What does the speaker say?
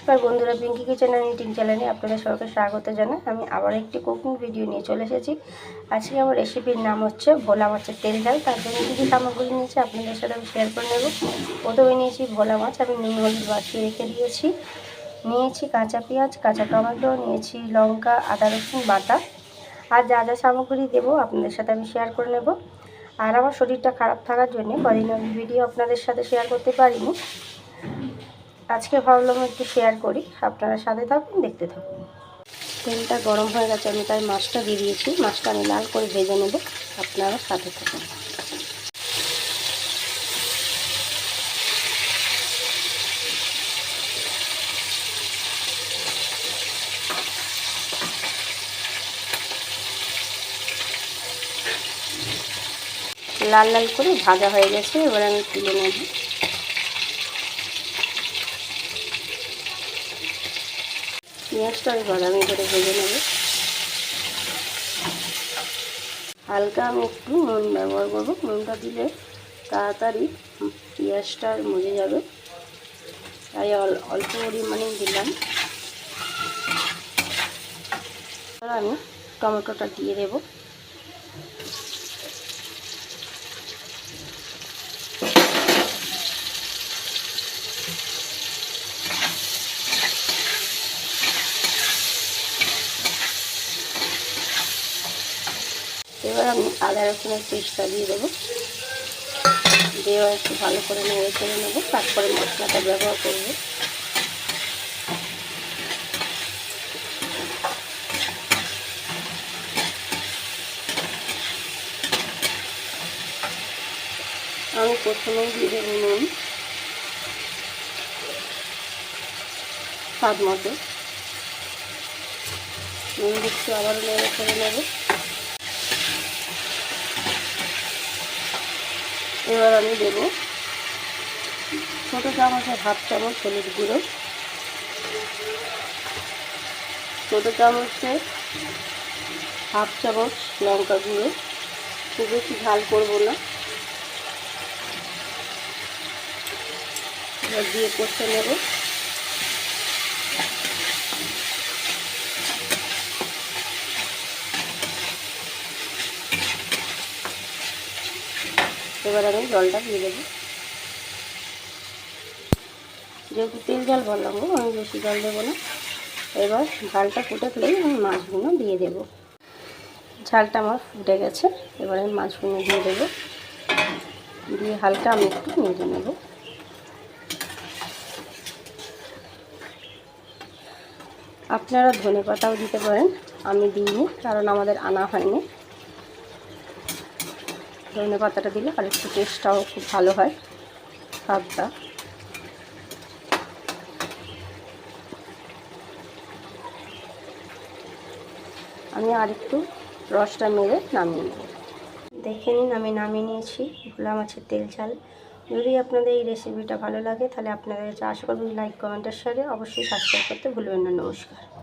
নমস্কার বন্ধুরা, Pinki kitchen and eating চ্যানেলে আপনাদের সবাইকে স্বাগত জানাই। আমি আবার একটি কুকিং ভিডিও নিয়ে চলে এসেছি। আজকে আমার রেসিপির নাম হচ্ছে ভোলা মাছের তেল ঝাল। তার জন্য কী কী সামগ্রী নিয়েছি আপনাদের সাথে আমি শেয়ার করে নেব। প্রথমে নিয়েছি ভোলা মাছ, আমি নুন হলুদ মাখিয়ে রেখে দিয়েছি। নিয়েছি কাঁচা পেঁয়াজ, কাঁচা টমেটো, নিয়েছি লঙ্কা, আদা রসুন বাটা। আর যা যা সামগ্রী দেবো আপনাদের সাথে আমি শেয়ার করে নেব। আর আমার শরীরটা খারাপ থাকার জন্য কদিন আমি ভিডিও আপনাদের সাথে শেয়ার করতে পারিনি। আজকে ভাবলাম একটু শেয়ার করি, আপনারা সাথে থাকুন, দেখতে থাকুন। তেলটা গরম হয়ে গেছে, আমি তাই মাছটা দিয়ে দিয়েছি। মাছটা আমি লাল করে ভেজে নেব, আপনারা সাথে থাকুন। লাল লাল করে ভাজা হয়ে গেছে, এবার আমি তুলে নেব। পেঁয়াজটা আমি বাদামি করে ভেজে নেব। হালকা আমি একটু নুন ব্যবহার করব, নুনটা দিলে তাড়াতাড়ি পেঁয়াজটা মজে যাবে, তাই অল্প পরিমাণে দিলাম। আর আমি টমেটোটা দিয়ে দেব। এবার আমি আদা রসুনের পেস্টটা দিয়ে দেবো, দিয়ে একটু ভালো করে নেড়ে চেড়ে নেবো, তারপরে মশলাটা ব্যবহার করবো। আমি প্রথমেই দিয়ে দেবো নুন স্বাদ মতো, নুন দিচ্ছি, আবারও নেড়ে চেড়ে নেবো। এবার আমি দেবো ছোটো চামচের হাফ চামচ হলুদ গুঁড়ো, ছোটো চামচের হাফ চামচ লঙ্কা গুঁড়ো। খুব বেশি ঝাল করবো না, এবার দিয়ে কষে নেব। এবার আমি জলটা দিয়ে দেবো। যেহেতু তেল ঝাল বললাম, আমি বেশি জল দেবো না। এবার ঝালটা ফুটে আমি মাছগুলো দিয়ে দেবো। ঝালটা আমার ফুটে গেছে, এবার আমি মাছগুলো দিয়ে দেবো, দিয়ে হালকা আমি একটু নেড়ে নেব। আপনারা ধনে পাতাও দিতে পারেন, আমি দিইনি কারণ আমাদের আনা হয়নি। ধনে পাতাটা দিলে আর একটু টেস্টটাও খুব ভালো হয়, স্বাদটা। আমি আর একটু রসটা মেরে নামিয়ে নেব। দেখে নিন, আমি নামিয়ে নিয়েছি ভোলা মাছের তেল ঝাল। যদি আপনাদের এই রেসিপিটা ভালো লাগে তাহলে আপনাদের আশা করবেন লাইক কমেন্টের সাথে অবশ্যই সাবস্ক্রাইব করতে ভুলবেন না। নমস্কার।